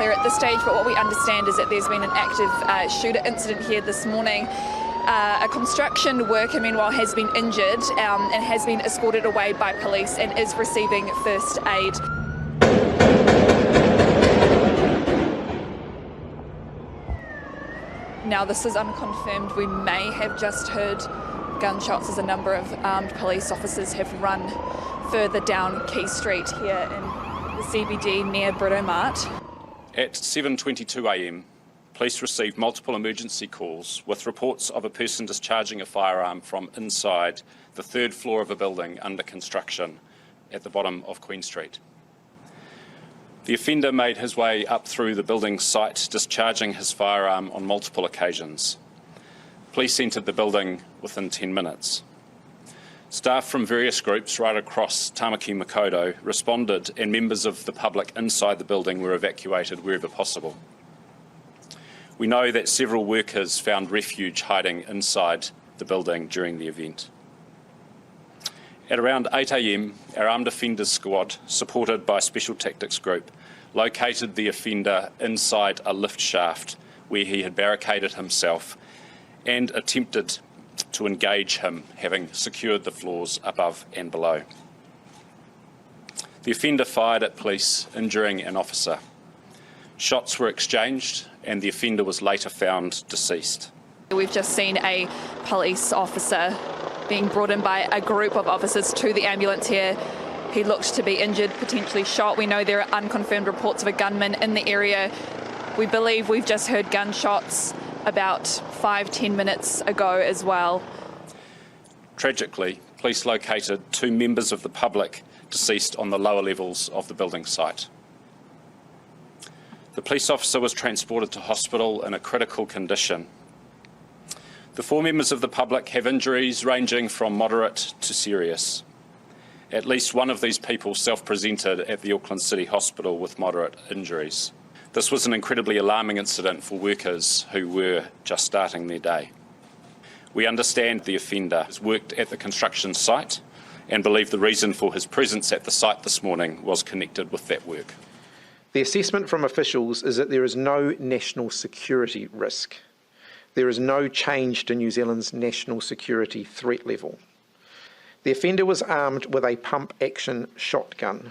clear at this stage, but what we understand is that there's been an active shooter incident here this morning. A construction worker, meanwhile, has been injured and has been escorted away by police and is receiving first aid. Now, this is unconfirmed. We may have just heard gunshots as a number of armed police officers have run further down Quay Street here in the CBD near Britomart. At 7:22am, police received multiple emergency calls with reports of a person discharging a firearm from inside the third floor of a building under construction at the bottom of Queen Street. The offender made his way up through the building site, discharging his firearm on multiple occasions. Police entered the building within 10 minutes. Staff from various groups right across Tamaki Makaurau responded, and members of the public inside the building were evacuated wherever possible. We know that several workers found refuge hiding inside the building during the event. At around 8am, our Armed Offenders Squad, supported by a Special Tactics Group, located the offender inside a lift shaft where he had barricaded himself and attempted to engage him, having secured the floors above and below. The offender fired at police, injuring an officer. Shots were exchanged and the offender was later found deceased. We've just seen a police officer being brought in by a group of officers to the ambulance here. He looked to be injured, potentially shot. We know there are unconfirmed reports of a gunman in the area. We believe we've just heard gunshots about 5-10 minutes ago as well. Tragically, police located 2 members of the public deceased on the lower levels of the building site. The police officer was transported to hospital in a critical condition. The 4 members of the public have injuries ranging from moderate to serious. At least one of these people self-presented at the Auckland City Hospital with moderate injuries. This was an incredibly alarming incident for workers who were just starting their day. We understand the offender has worked at the construction site and believe the reason for his presence at the site this morning was connected with that work. The assessment from officials is that there is no national security risk. There is no change to New Zealand's national security threat level. The offender was armed with a pump-action shotgun.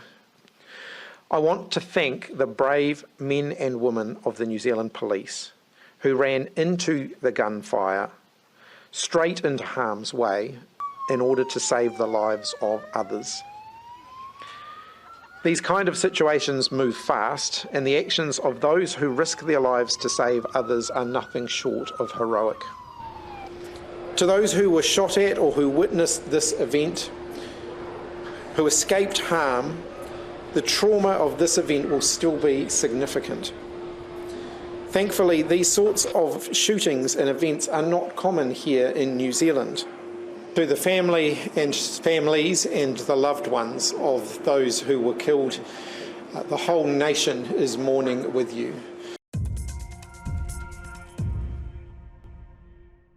I want to thank the brave men and women of the New Zealand Police who ran into the gunfire, straight into harm's way, in order to save the lives of others. These kind of situations move fast, and the actions of those who risk their lives to save others are nothing short of heroic. To those who were shot at or who witnessed this event, who escaped harm, the trauma of this event will still be significant. Thankfully, these sorts of shootings and events are not common here in New Zealand. To the families and the loved ones of those who were killed, the whole nation is mourning with you.